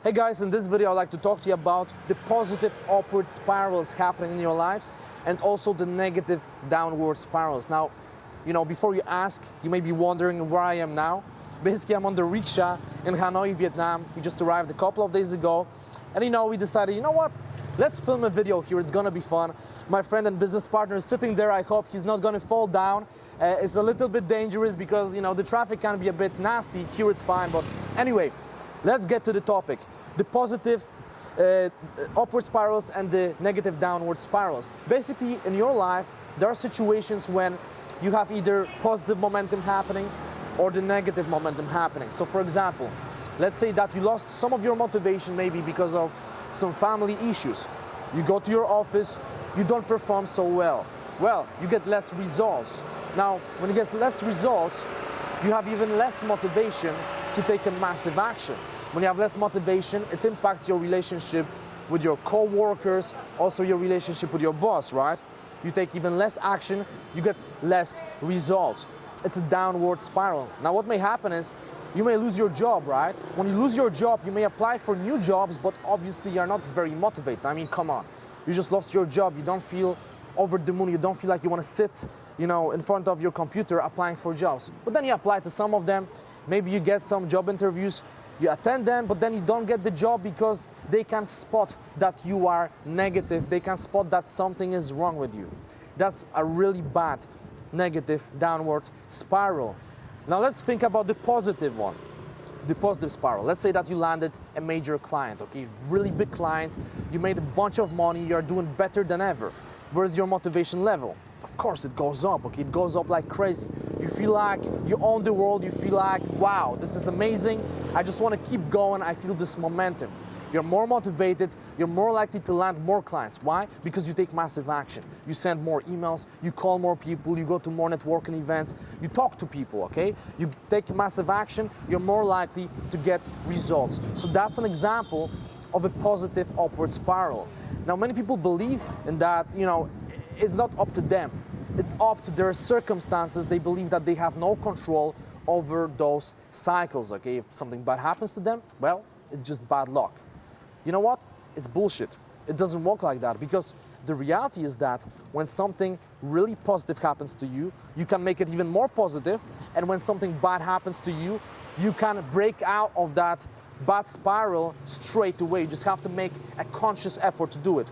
Hey guys, in this video I'd like to talk to you about the positive upward spirals happening in your lives and also the negative downward spirals. Now, before you ask, you may be wondering where I am now. Basically, I'm on the rickshaw in Hanoi, Vietnam. We just arrived a couple of days ago. And we decided, what? Let's film a video here, it's gonna be fun. My friend and business partner is sitting there. I hope he's not gonna fall down. It's a little bit dangerous because, the traffic can be a bit nasty. Here it's fine, but anyway, let's get to the topic. The positive upward spirals and the negative downward spirals. Basically, in your life, there are situations when you have either positive momentum happening or the negative momentum happening. So for example, let's say that you lost some of your motivation maybe because of some family issues. You go to your office, you don't perform so well. Well, you get less results. Now, when you get less results, you have even less motivation to take a massive action. When you have less motivation, it impacts your relationship with your co-workers, also your relationship with your boss, right? You take even less action, you get less results. It's a downward spiral. Now what may happen is, you may lose your job, right? When you lose your job, you may apply for new jobs, but obviously you're not very motivated. I mean, come on. You just lost your job, you don't feel over the moon, you don't feel like you want to sit, in front of your computer applying for jobs. But then you apply to some of them, maybe you get some job interviews, you attend them, but then you don't get the job because they can spot that you are negative. They can spot that something is wrong with you. That's a really bad negative downward spiral. Now let's think about the positive one, the positive spiral. Let's say that you landed a major client, okay? Really big client, you made a bunch of money, you're doing better than ever. Where's your motivation level? Of course it goes up, okay? It goes up like crazy. You feel like you own the world, you feel like, wow, this is amazing. I just want to keep going, I feel this momentum. You're more motivated, you're more likely to land more clients. Why? Because you take massive action. You send more emails, you call more people, you go to more networking events, you talk to people, okay? You take massive action, you're more likely to get results. So that's an example of a positive upward spiral. Now, many people believe in that, it's not up to them. It's up to their circumstances. They believe that they have no control over those cycles, okay? If something bad happens to them, well, it's just bad luck. You know what? It's bullshit. It doesn't work like that, because the reality is that when something really positive happens to you, you can make it even more positive, and when something bad happens to you, you can break out of that bad spiral straight away. You just have to make a conscious effort to do it.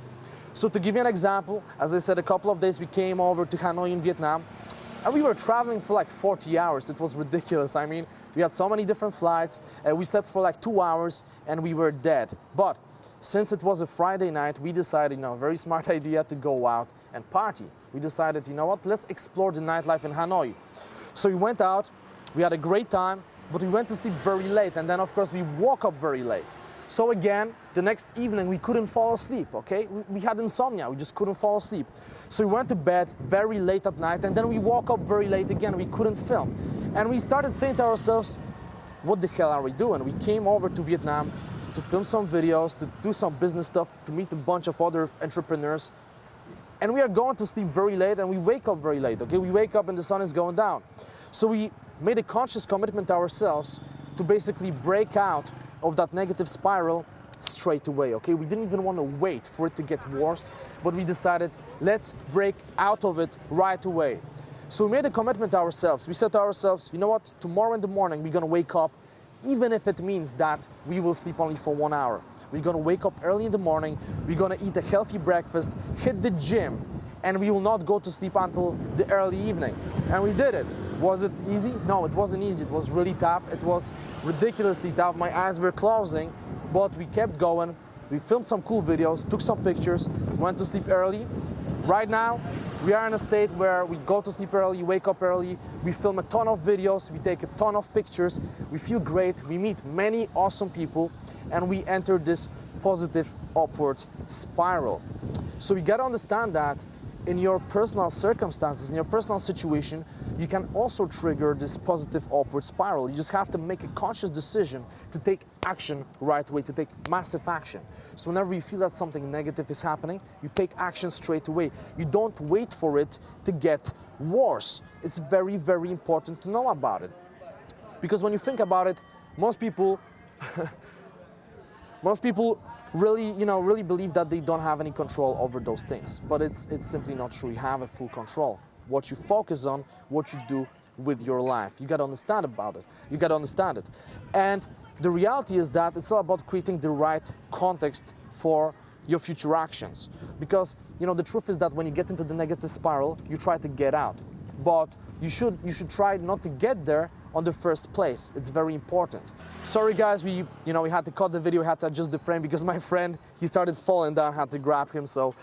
So to give you an example, as I said, a couple of days we came over to Hanoi in Vietnam, and we were traveling for like 40 hours. It was ridiculous. I mean, we had so many different flights, and we slept for like 2 hours, and we were dead. But since it was a Friday night, we decided, very smart idea, to go out and party. We decided, let's explore the nightlife in Hanoi. So we went out, we had a great time, but we went to sleep very late, and then of course we woke up very late. So again, the next evening we couldn't fall asleep, okay? We had insomnia, we just couldn't fall asleep. So we went to bed very late at night, and then we woke up very late again, we couldn't film. And we started saying to ourselves, what the hell are we doing? We came over to Vietnam to film some videos, to do some business stuff, to meet a bunch of other entrepreneurs. And we are going to sleep very late, and we wake up very late, okay? We wake up and the sun is going down. So we made a conscious commitment to ourselves to basically break out of that negative spiral straight away, okay? We didn't even want to wait for it to get worse, but we decided, let's break out of it right away. So we made a commitment to ourselves. We said to ourselves, tomorrow in the morning we're gonna wake up, even if it means that we will sleep only for 1 hour. We're gonna wake up early in the morning, we're gonna eat a healthy breakfast, hit the gym, and we will not go to sleep until the early evening. And we did it. Was it easy? No, it wasn't easy. It was really tough. It was ridiculously tough. My eyes were closing, but we kept going. We filmed some cool videos, took some pictures, went to sleep early. Right now, we are in a state where we go to sleep early, wake up early, we film a ton of videos, we take a ton of pictures, we feel great, we meet many awesome people, and we enter this positive upward spiral. So we gotta understand that in your personal circumstances, in your personal situation, you can also trigger this positive upward spiral. You just have to make a conscious decision to take action right away, to take massive action. So whenever you feel that something negative is happening, you take action straight away. You don't wait for it to get worse. It's very, very important to know about it. Because when you think about it, most people Most people really believe that they don't have any control over those things, but it's simply not true. You have a full control. What you focus on, what you do with your life. You got to understand about it. You got to understand it. And the reality is that it's all about creating the right context for your future actions. Because, the truth is that when you get into the negative spiral, you try to get out. But you should try not to get there on the first place. It's very important. Sorry guys, we had to cut the video, had to adjust the frame because my friend, he started falling down, had to grab him. So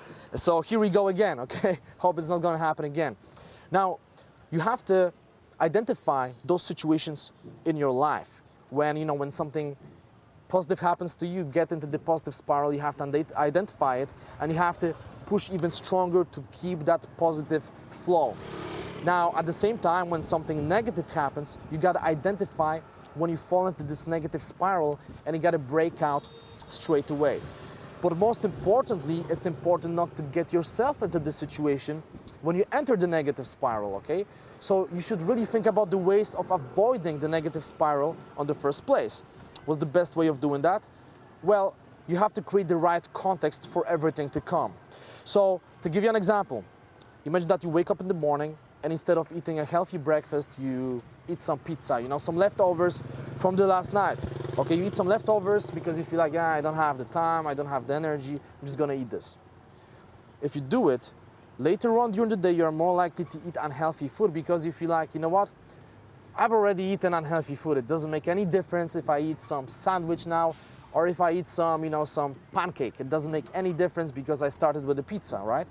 here we go again, okay? Hope it's not gonna happen again. Now, you have to identify those situations in your life. When something positive happens to you, get into the positive spiral, you have to identify it, and you have to push even stronger to keep that positive flow. Now, at the same time, when something negative happens, you got to identify when you fall into this negative spiral, and you got to break out straight away. But most importantly, it's important not to get yourself into this situation when you enter the negative spiral, okay? So you should really think about the ways of avoiding the negative spiral on the first place. What's the best way of doing that? Well, you have to create the right context for everything to come. So, to give you an example, imagine that you wake up in the morning, and instead of eating a healthy breakfast, you eat some pizza, some leftovers from the last night. Okay, you eat some leftovers because you feel like, I don't have the time, I don't have the energy, I'm just gonna eat this. If you do it, later on during the day, you're more likely to eat unhealthy food because you feel like, what? I've already eaten unhealthy food. It doesn't make any difference if I eat some sandwich now or if I eat some pancake. It doesn't make any difference because I started with a pizza, right?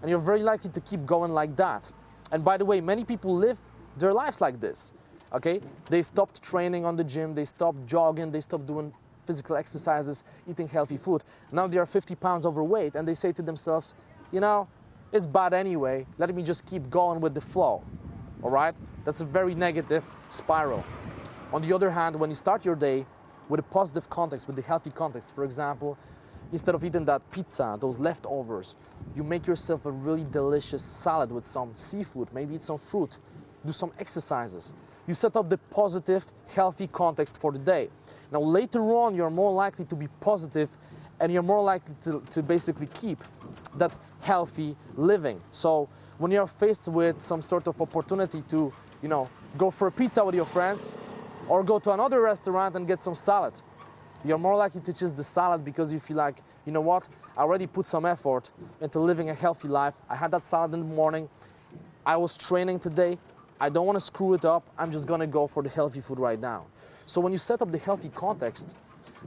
And you're very likely to keep going like that. And by the way, many people live their lives like this, okay? They stopped training on the gym, they stopped jogging, they stopped doing physical exercises, eating healthy food. Now they are 50 pounds overweight and they say to themselves, it's bad anyway, let me just keep going with the flow, all right? That's a very negative spiral. On the other hand, when you start your day with a positive context, with the healthy context, for example, instead of eating that pizza, those leftovers, you make yourself a really delicious salad with some seafood, maybe eat some fruit, do some exercises. You set up the positive, healthy context for the day. Now later on, you're more likely to be positive and you're more likely to basically keep that healthy living. So when you're faced with some sort of opportunity to, go for a pizza with your friends or go to another restaurant and get some salad, you're more likely to choose the salad because you feel like, I already put some effort into living a healthy life. I had that salad in the morning. I was training today. I don't want to screw it up. I'm just going to go for the healthy food right now. So when you set up the healthy context,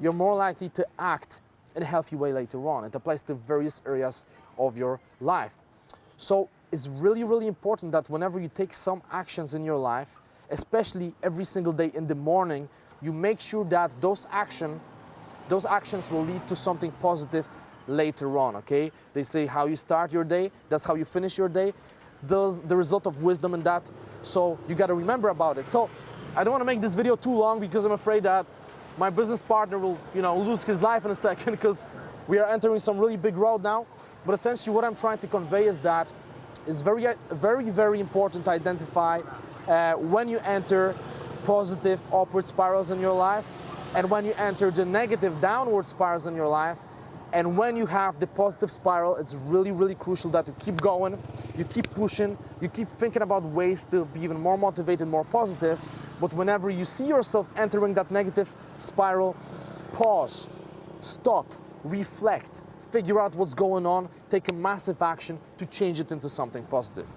you're more likely to act in a healthy way later on. It applies to various areas of your life. So it's really, really important that whenever you take some actions in your life, especially every single day in the morning, you make sure that those actions will lead to something positive later on, okay? They say how you start your day, that's how you finish your day. There's the result of wisdom in that, so you got to remember about it. So I don't want to make this video too long because I'm afraid that my business partner will, lose his life in a second because we are entering some really big road now. But essentially what I'm trying to convey is that it's very, very, very important to identify when you enter positive upward spirals in your life and when you enter the negative downward spirals in your life. And when you have the positive spiral, it's really, really crucial that you keep going, you keep pushing, you keep thinking about ways to be even more motivated, more positive. But whenever you see yourself entering that negative spiral, pause, stop, reflect, figure out what's going on, take a massive action to change it into something positive.